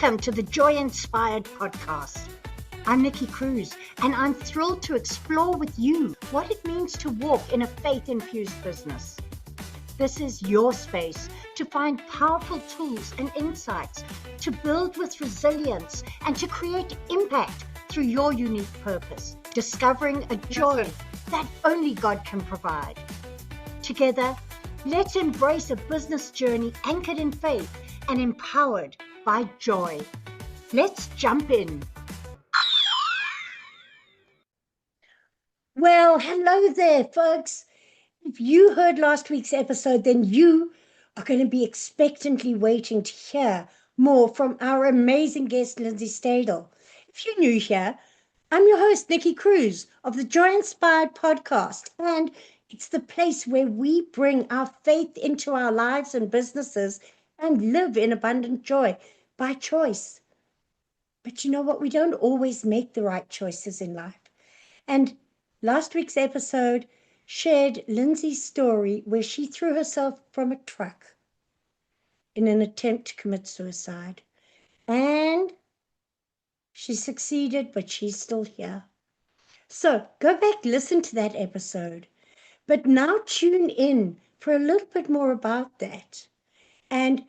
Welcome to the Joy Inspired podcast. I'm Nikki Cruise, and I'm thrilled to explore with you what it means to walk in a faith-infused business. This is your space to find powerful tools and insights to build with resilience and to create impact through your unique purpose, discovering a joy that only God can provide. Together, let's embrace a business journey anchored in faith and empowered by joy. Let's jump in. Well, hello there, folks. If you heard last week's episode, then you are going to be expectantly waiting to hear more from our amazing guest, Lindsay Stadel. If you're new here, I'm your host, Nikki Cruise of the Joy Inspired podcast, and it's the place where we bring our faith into our lives and businesses and live in abundant joy by choice. But you know what? We don't always make the right choices in life. And last week's episode shared Lindsay's story where she threw herself from a truck in an attempt to commit suicide. And she succeeded, but she's still here. So go back, listen to that episode. But now tune in for a little bit more about that and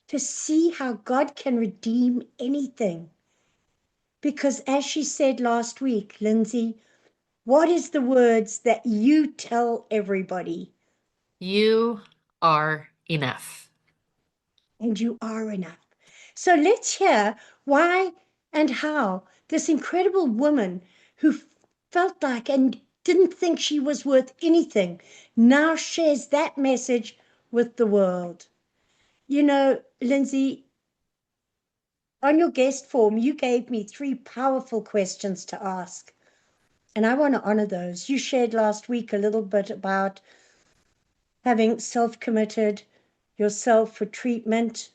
to see how God can redeem anything. Because as she said last week, Lindsay, what is the words that you tell everybody? You are enough. And you are enough. So let's hear why and how this incredible woman who felt like and didn't think she was worth anything now shares that message with the world. You know, Lindsay, on your guest form, you gave me 3 powerful questions to ask. And I want to honor those. You shared last week a little bit about having self-committed yourself for treatment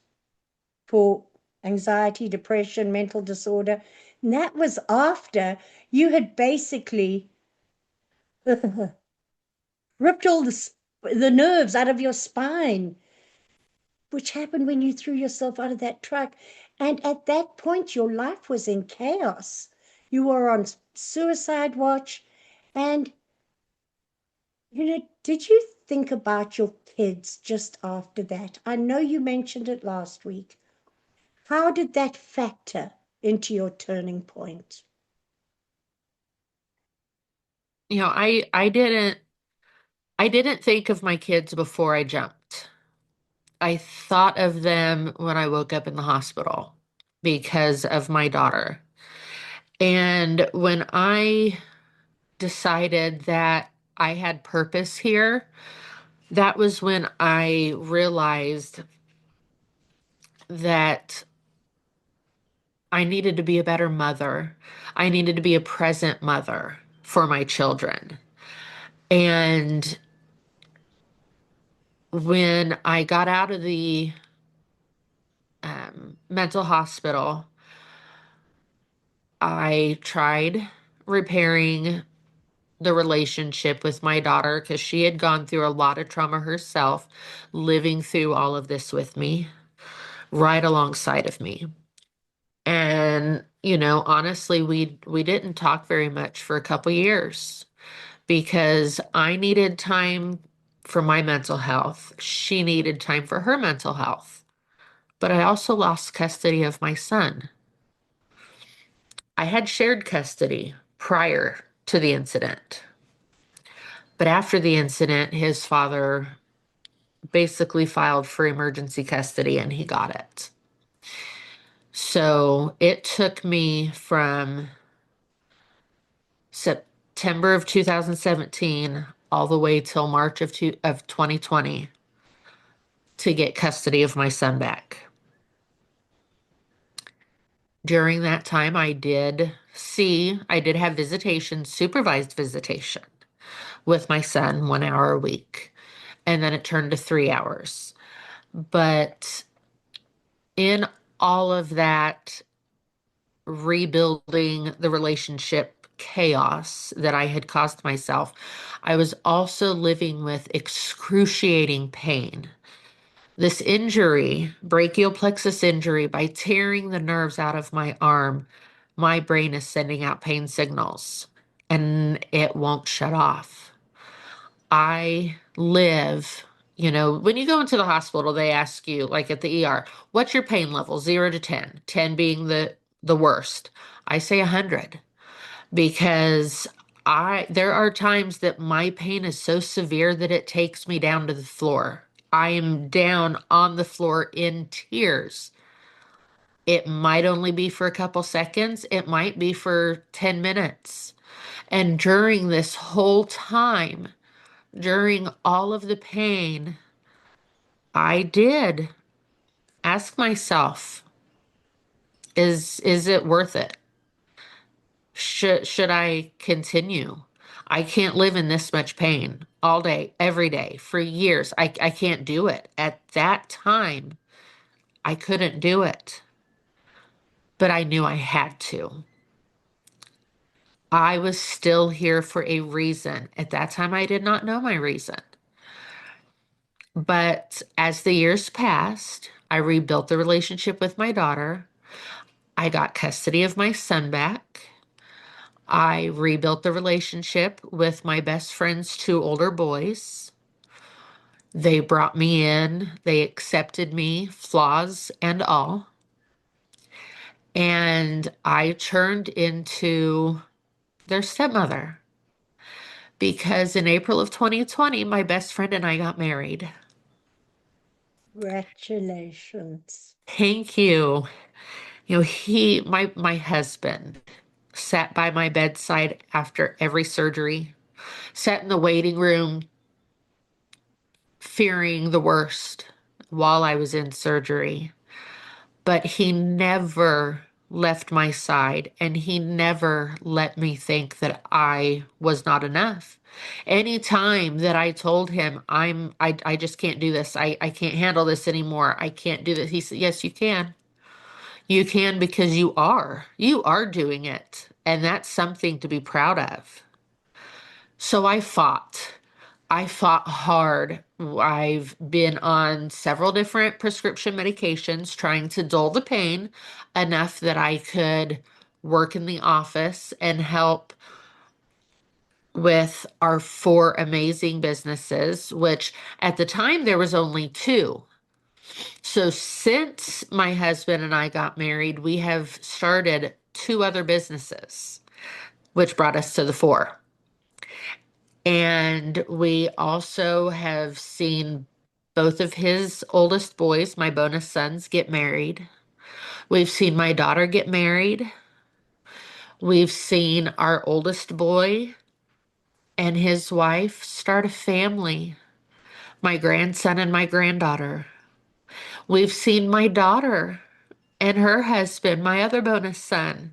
for anxiety, depression, mental disorder. And that was after you had basically ripped all the nerves out of your spine, which happened when you threw yourself out of that truck. And at that point, your life was in chaos. You were on suicide watch. And, you know, did you think about your kids just after that? I know you mentioned it last week. How did that factor into your turning point? You know, I didn't think of my kids before I jumped. I thought of them when I woke up in the hospital because of my daughter. And when I decided that I had purpose here, that was when I realized that I needed to be a better mother. I needed to be a present mother for my children. And when I got out of the mental hospital, I tried repairing the relationship with my daughter because she had gone through a lot of trauma herself, living through all of this with me, right alongside of me. And, you know, honestly, we didn't talk very much for a couple years because I needed time for my mental health. She needed time for her mental health. But I also lost custody of my son. I had shared custody prior to the incident. But after the incident, his father basically filed for emergency custody and he got it. So it took me from September of 2017 all the way till March of 2020 to get custody of my son back. During that time, I did have visitation, supervised visitation with my son 1 hour a week. And then it turned to 3 hours. But in all of that rebuilding the relationship chaos that I had caused myself, I was also living with excruciating pain This injury, brachial plexus injury, by tearing the nerves out of my arm, my brain is sending out pain signals and it won't shut off. I live, when you go into the hospital, they ask you, like at the ER, what's your pain level? 0 to 10, 10 being the worst. I say 100 because there are times that my pain is so severe that it takes me down to the floor. I am down on the floor in tears. It might only be for a couple seconds, it might be for 10 minutes. And during this whole time, during all of the pain, I did ask myself, is it worth it? Should I continue? I can't live in this much pain all day, every day, for years. I can't do it. At that time, I couldn't do it, but I knew I had to. I was still here for a reason. At that time, I did not know my reason. But as the years passed, I rebuilt the relationship with my daughter. I got custody of my son back. I rebuilt the relationship with my best friend's two older boys. They brought me in, they accepted me, flaws and all. And I turned into their stepmother because in April of 2020, my best friend and I got married. Congratulations. Thank you. My husband sat by my bedside after every surgery, sat in the waiting room fearing the worst while I was in surgery. But he never left my side and he never let me think that I was not enough. Anytime that I told him I just can't do this. I can't handle this anymore. I can't do this. He said, "Yes, you can. You can because you are. You are doing it. And that's something to be proud of." So I fought. I fought hard. I've been on several different prescription medications trying to dull the pain enough that I could work in the office and help with our four amazing businesses, which at the time there was only two. So since my husband and I got married, we have started two other businesses, which brought us to the four. And we also have seen both of his oldest boys, my bonus sons, get married. We've seen my daughter get married. We've seen our oldest boy and his wife start a family, my grandson and my granddaughter. We've seen my daughter and her husband, my other bonus son,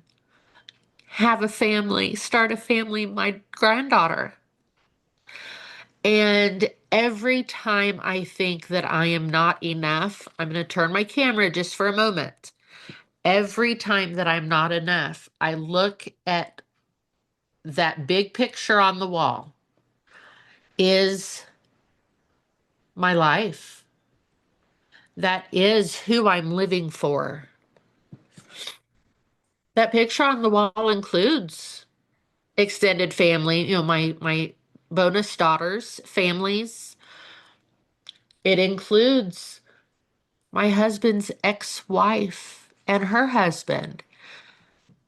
have a family, start a family, my granddaughter. And every time I think that I am not enough, I'm going to turn my camera just for a moment. Every time that I'm not enough, I look at that big picture on the wall is my life. That is who I'm living for. That picture on the wall includes extended family, my bonus daughters, families. It includes my husband's ex-wife and her husband.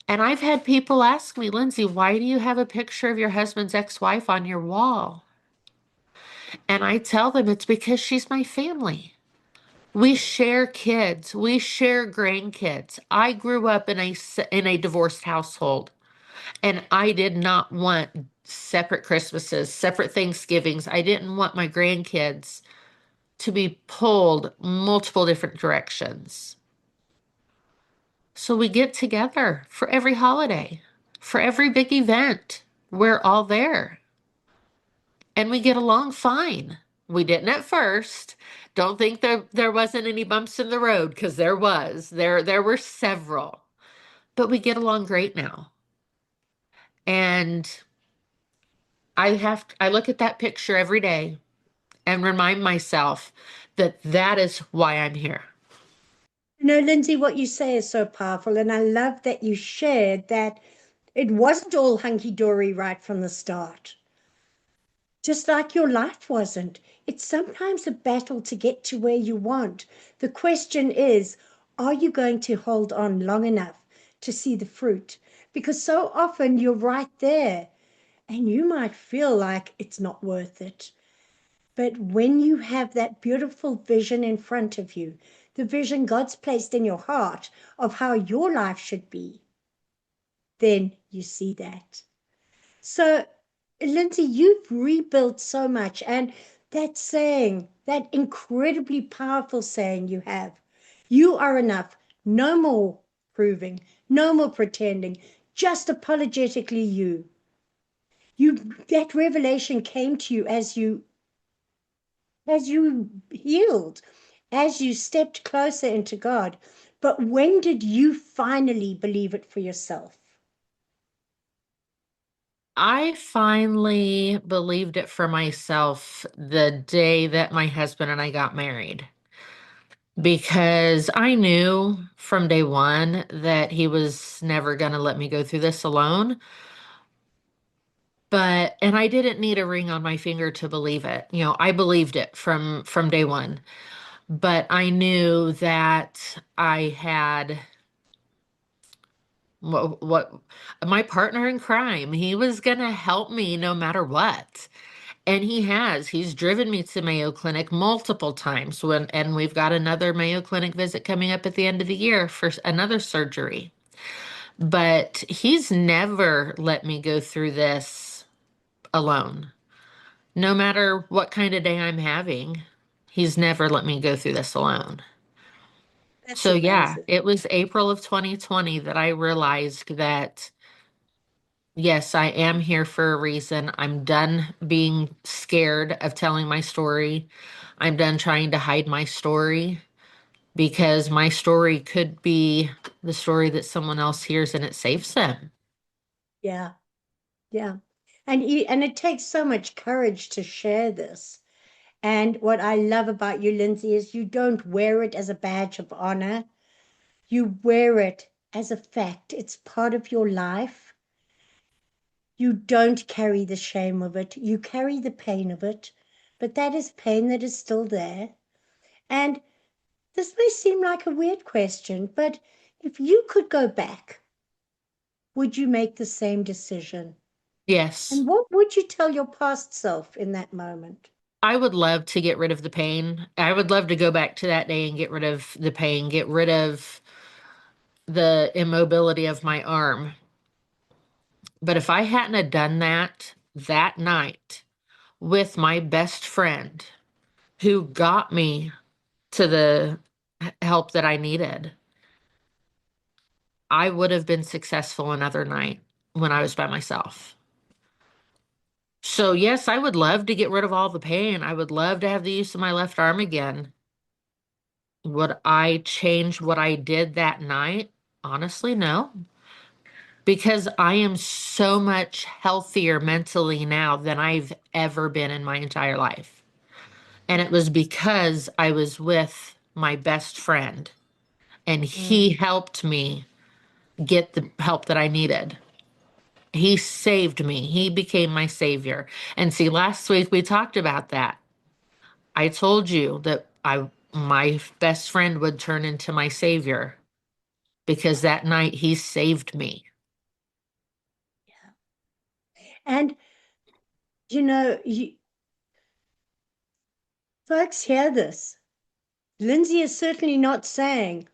And I've had people ask me, Lindsay, why do you have a picture of your husband's ex-wife on your wall? And I tell them it's because she's my family. We share kids. We share grandkids. I grew up in a divorced household, and I did not want separate Christmases, separate Thanksgivings. I didn't want my grandkids to be pulled multiple different directions. So we get together for every holiday, for every big event. We're all there and we get along fine. We didn't at first. Don't think there wasn't any bumps in the road because there was. There were several. But we get along great now. And I look at that picture every day and remind myself that that is why I'm here. Lindsay, what you say is so powerful. And I love that you shared that it wasn't all hunky dory right from the start. Just like your life wasn't. It's sometimes a battle to get to where you want. The question is, are you going to hold on long enough to see the fruit? Because so often you're right there and you might feel like it's not worth it. But when you have that beautiful vision in front of you, the vision God's placed in your heart of how your life should be, then you see that. So, Lindsay, you've rebuilt so much. And that saying, that incredibly powerful saying you have, you are enough. No more proving, no more pretending, just apologetically you. That revelation came to you as you healed, as you stepped closer into God. But when did you finally believe it for yourself? I finally believed it for myself the day that my husband and I got married because I knew from day one that he was never going to let me go through this alone. And I didn't need a ring on my finger to believe it. I believed it from day one. But I knew that I had what my partner in crime. He was going to help me no matter what. And he has. He's driven me to Mayo Clinic multiple times and we've got another Mayo Clinic visit coming up at the end of the year for another surgery. But he's never let me go through this alone. No matter what kind of day I'm having, he's never let me go through this alone. That's So yeah, amazing. it was April of 2020 that I realized that yes, I am here for a reason. I'm done being scared of telling my story. I'm done trying to hide my story because my story could be the story that someone else hears and it saves them. Yeah, yeah. And it takes so much courage to share this. And what I love about you, Lindsay, is you don't wear it as a badge of honor. You wear it as a fact. It's part of your life. You don't carry the shame of it. You carry the pain of it. But that is pain that is still there. And this may seem like a weird question, but if you could go back, would you make the same decision? Yes, And what would you tell your past self in that moment? I would love to get rid of the pain. I would love to go back to that day and get rid of the pain, get rid of the immobility of my arm. But if I hadn't have done that night with my best friend who got me to the help that I needed, I would have been successful another night when I was by myself. So, yes, I would love to get rid of all the pain. I would love to have the use of my left arm again. Would I change what I did that night? Honestly, no, because I am so much healthier mentally now than I've ever been in my entire life. And it was because I was with my best friend and Mm, he helped me get the help that I needed. He saved me. He became my savior. And see, last week we talked about that. I told you that I my best friend would turn into my savior because that night he saved me. yeah. And folks hear this. Lindsay is certainly not saying,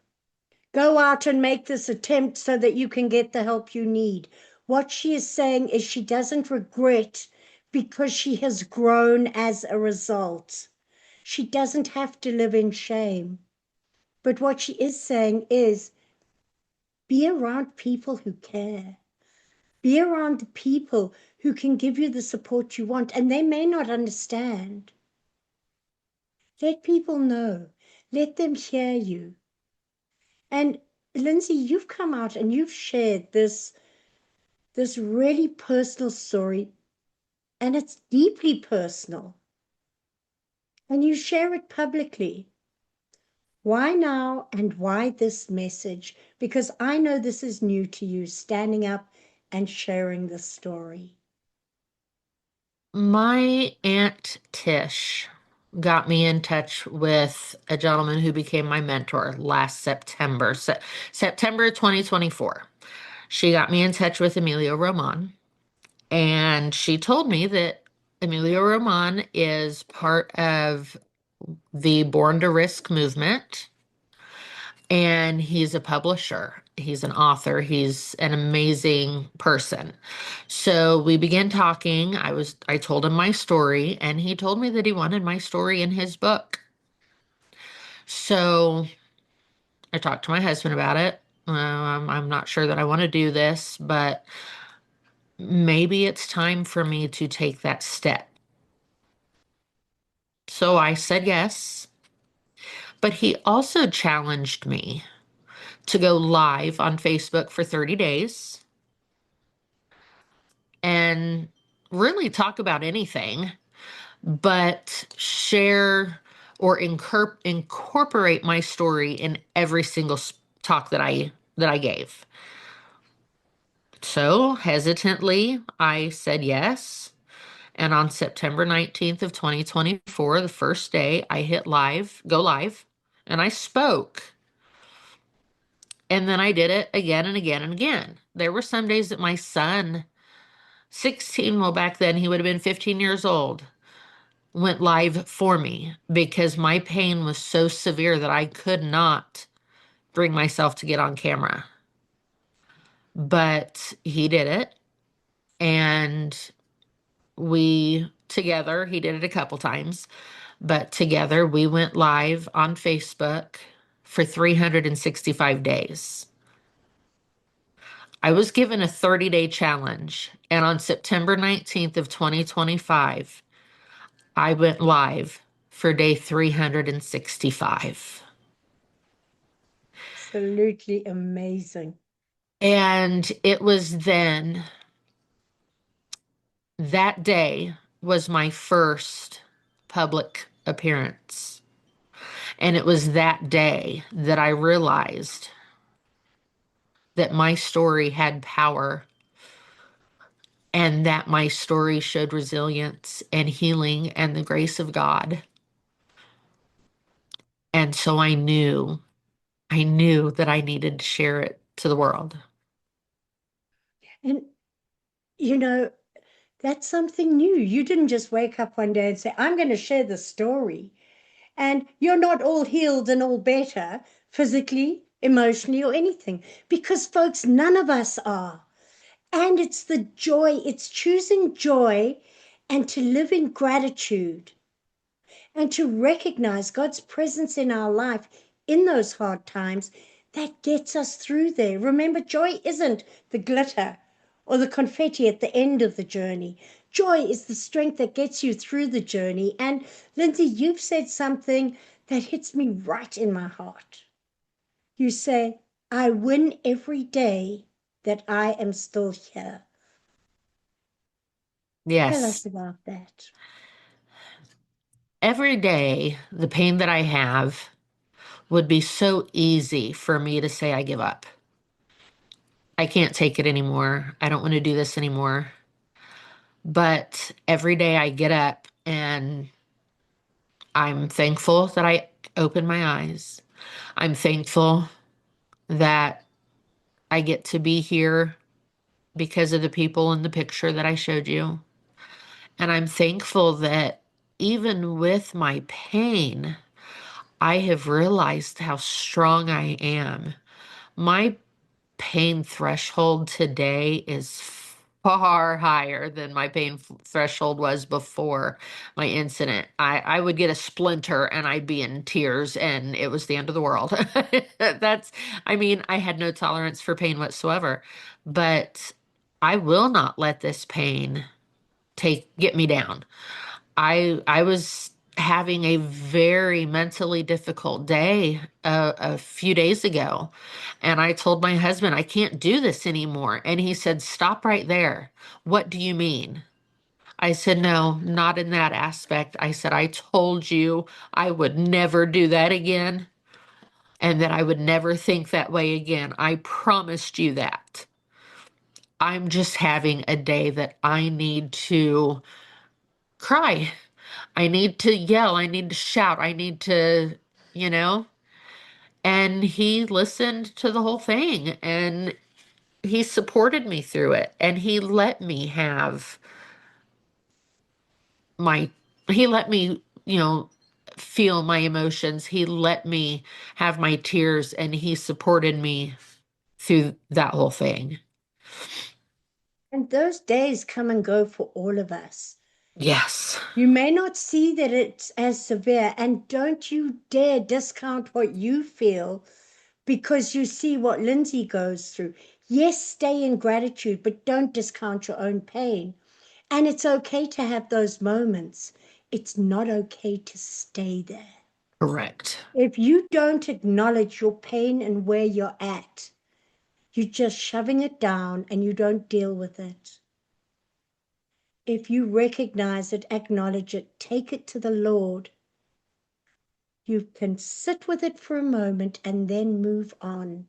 go out and make this attempt so that you can get the help you need. What she is saying is she doesn't regret because she has grown as a result. She doesn't have to live in shame. But what she is saying is be around people who care. Be around the people who can give you the support you want, and they may not understand. Let people know. Let them hear you. And Lindsay, you've come out and you've shared this really personal story, and it's deeply personal. and you share it publicly. Why now and why this message? Because I know this is new to you, standing up and sharing the story. My Aunt Tish got me in touch with a gentleman who became my mentor last September, September 2024. She got me in touch with Emilio Roman, and she told me that Emilio Roman is part of the Born to Risk movement, and he's a publisher. He's an author. He's an amazing person. So we began talking. I told him my story, and he told me that he wanted my story in his book. So I talked to my husband about it. I'm not sure that I want to do this, but maybe it's time for me to take that step. So I said yes, but he also challenged me to go live on Facebook for 30 days and really talk about anything, but share or incorporate my story in every single talk that I gave. So hesitantly, I said yes. And on September 19th of 2024, the first day, I hit go live, and I spoke. And then I did it again and again and again. There were some days that my son, 16, well, back then he would have been 15 years old, went live for me because my pain was so severe that I could not bring myself to get on camera. But he did it, and he did it a couple times, but together we went live on Facebook for 365 days. I was given a 30-day challenge, and on September 19th of 2025, I went live for day 365. Absolutely amazing. And it was then, that day was my first public appearance. And it was that day that I realized that my story had power and that my story showed resilience and healing and the grace of God. And so I knew that I needed to share it to the world. And, you know, that's something new. You didn't just wake up one day and say, I'm going to share the story. And you're not all healed and all better physically, emotionally, or anything. Because, folks, none of us are. And it's the joy, it's choosing joy and to live in gratitude and to recognize God's presence in our life in those hard times that gets us through there. Remember, joy isn't the glitter or the confetti at the end of the journey. Joy is the strength that gets you through the journey. And Lindsay, you've said something that hits me right in my heart. You say, I win every day that I am still here. Tell Yes. us about that. Every day, the pain that I have would be so easy for me to say, I give up. I can't take it anymore. I don't want to do this anymore. But every day I get up and I'm thankful that I open my eyes. I'm thankful that I get to be here because of the people in the picture that I showed you. And I'm thankful that even with my pain, I have realized how strong I am. My pain threshold today is far higher than my pain threshold was before my incident. I would get a splinter and I'd be in tears and it was the end of the world. That's, I mean, I had no tolerance for pain whatsoever, but I will not let this pain get me down. I was having a very mentally difficult day a few days ago, and I told my husband I can't do this anymore, and he said, "Stop right there. What do you mean?" I said, no, not in that aspect. I said, I told you I would never do that again and that I would never think that way again. I promised you that. I'm just having a day that I need to cry. I need to yell. I need to shout. I need to, you know. And he listened to the whole thing and he supported me through it. And he let me have my, he let me, feel my emotions. He let me have my tears and he supported me through that whole thing. And those days come and go for all of us. Yes, You may not see that it's as severe, and don't you dare discount what you feel because you see what Lindsay goes through. Yes, stay in gratitude, but don't discount your own pain. And it's okay to have those moments. It's not okay to stay there. correct. If you don't acknowledge your pain and where you're at, you're just shoving it down and you don't deal with it. If you recognize it, acknowledge it, take it to the Lord, you can sit with it for a moment and then move on.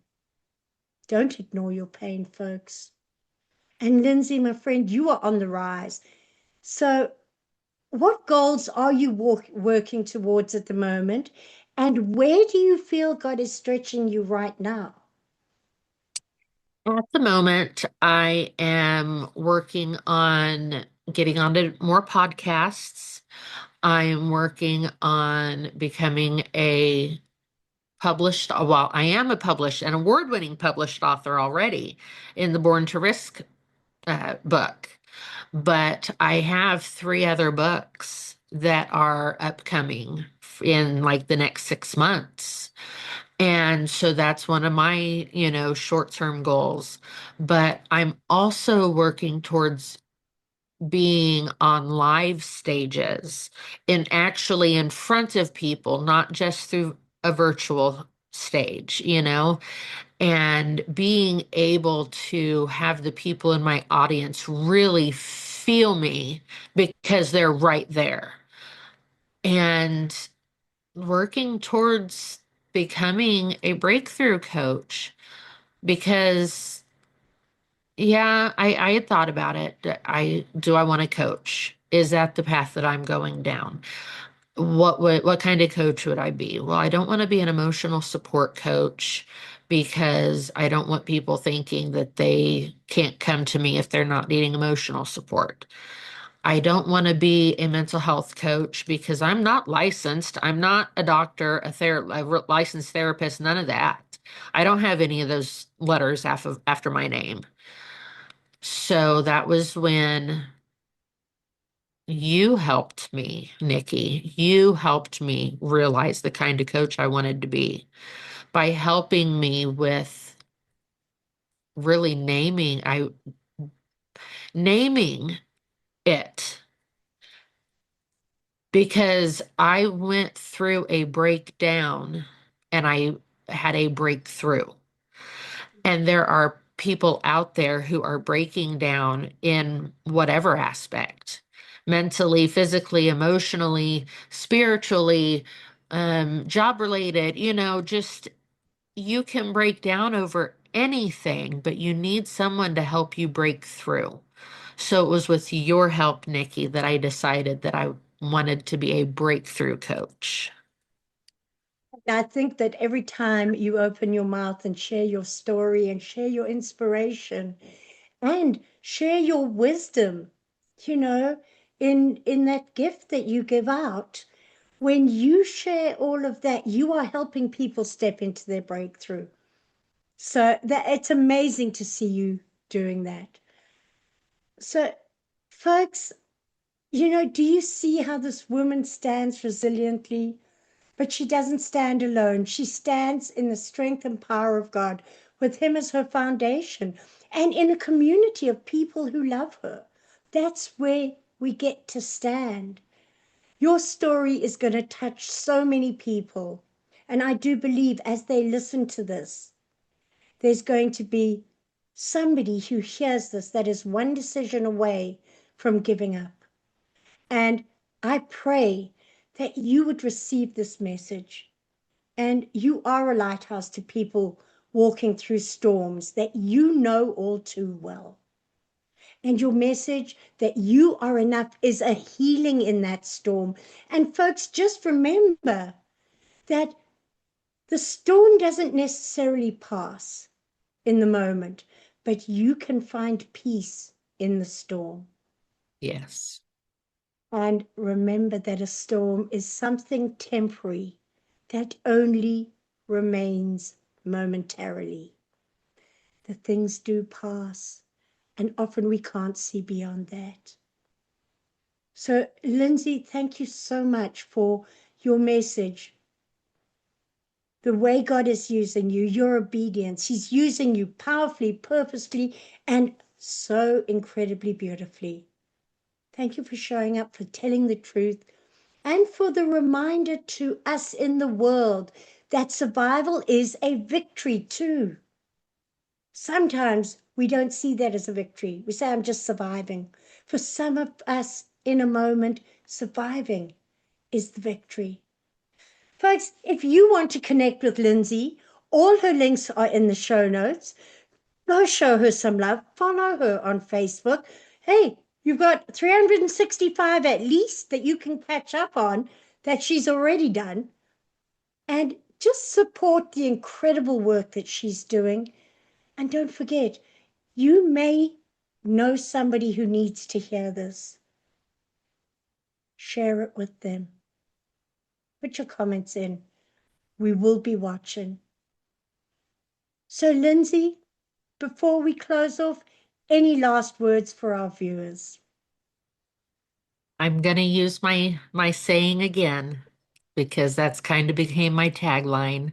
Don't ignore your pain, folks. And Lindsay, my friend, you are on the rise. So, what goals are you working towards at the moment? And where do you feel God is stretching you right now? At the moment, I am working on getting onto more podcasts. I am working on becoming a well, I am a published, an award-winning published author already in the Born to Risk book. But I have three other books that are upcoming in like the next 6 months. And so that's one of my, short-term goals. But I'm also working towards being on live stages and actually in front of people, not just through a virtual stage, and being able to have the people in my audience really feel me because they're right there. And working towards becoming a breakthrough coach because yeah, I had thought about it. I want to coach? Is that the path that I'm going down? What kind of coach would I be? Well, I don't want to be an emotional support coach because I don't want people thinking that they can't come to me if they're not needing emotional support. I don't want to be a mental health coach because I'm not licensed. I'm not a doctor, a licensed therapist, none of that. I don't have any of those letters after my name. So that was when you helped me, Nikki. You helped me realize the kind of coach I wanted to be by helping me with really naming it because I went through a breakdown and I had a breakthrough. And there are people out there who are breaking down in whatever aspect, mentally, physically, emotionally, spiritually, job related, just you can break down over anything, but you need someone to help you break through. So it was with your help, Nikki, that I decided that I wanted to be a breakthrough coach. I think that every time you open your mouth and share your story and share your inspiration and share your wisdom, you know, in that gift that you give out, when you share all of that, you are helping people step into their breakthrough. So that it's amazing to see you doing that. So, folks, do you see how this woman stands resiliently? But she doesn't stand alone. She stands in the strength and power of God, with Him as her foundation, and in a community of people who love her. That's where we get to stand. Your story is going to touch so many people. And I do believe as they listen to this, there's going to be somebody who hears this that is one decision away from giving up. And I pray that you would receive this message. And you are a lighthouse to people walking through storms that you know all too well. And your message that you are enough is a healing in that storm. And folks, just remember that the storm doesn't necessarily pass in the moment, but you can find peace in the storm. Yes. And remember that a storm is something temporary that only remains momentarily. The things do pass, and often we can't see beyond that. So, Lindsay, thank you so much for your message. The way God is using you, your obedience, He's using you powerfully, purposefully, and so incredibly beautifully. Thank you for showing up, for telling the truth, and for the reminder to us in the world that survival is a victory too. Sometimes we don't see that as a victory. We say, I'm just surviving. For some of us, in a moment, surviving is the victory. Folks, if you want to connect with Lindsay, all her links are in the show notes. Go show her some love. Follow her on Facebook. Hey, you've got 365 at least that you can catch up on that she's already done. And just support the incredible work that she's doing. And don't forget, you may know somebody who needs to hear this. Share it with them. Put your comments in. We will be watching. So, Lindsay, before we close off, any last words for our viewers? I'm going to use my saying again because that's kind of became my tagline.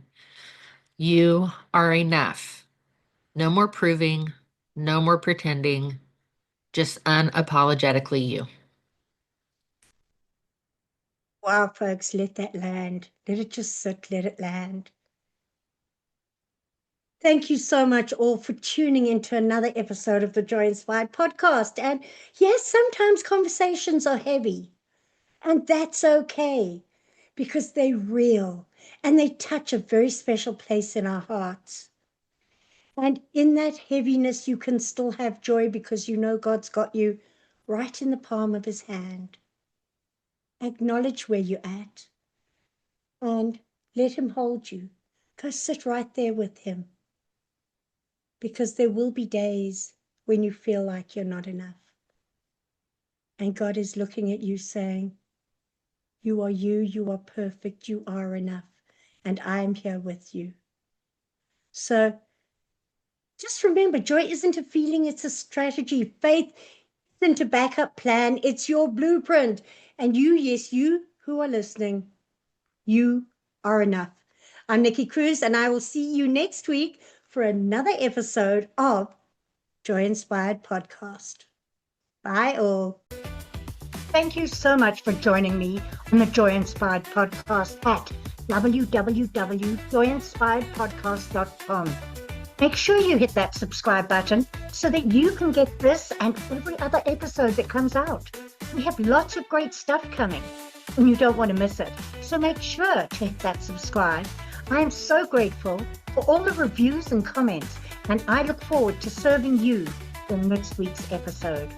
You are enough. No more proving, no more pretending, just unapologetically you. Wow, folks, let that land. Let it just sit, let it land. Thank you so much all for tuning into another episode of the Joy Inspired podcast. And yes, sometimes conversations are heavy, and that's okay because they're real and they touch a very special place in our hearts. And in that heaviness, you can still have joy because you know God's got you right in the palm of His hand. Acknowledge where you're at and let Him hold you. Go sit right there with Him, because there will be days when you feel like you're not enough. And God is looking at you saying, you are perfect, you are enough, and I'm here with you. So just remember, joy isn't a feeling, it's a strategy. Faith isn't a backup plan, it's your blueprint. And you, yes, you who are listening, you are enough. I'm Nikki Cruise, and I will see you next week for another episode of Joy Inspired Podcast. Bye all. Thank you so much for joining me on the Joy Inspired Podcast at www.joyinspiredpodcast.com. Make sure you hit that subscribe button so that you can get this and every other episode that comes out. We have lots of great stuff coming, and you don't want to miss it. So make sure to hit that subscribe. I am so grateful for all the reviews and comments, and I look forward to serving you in next week's episode.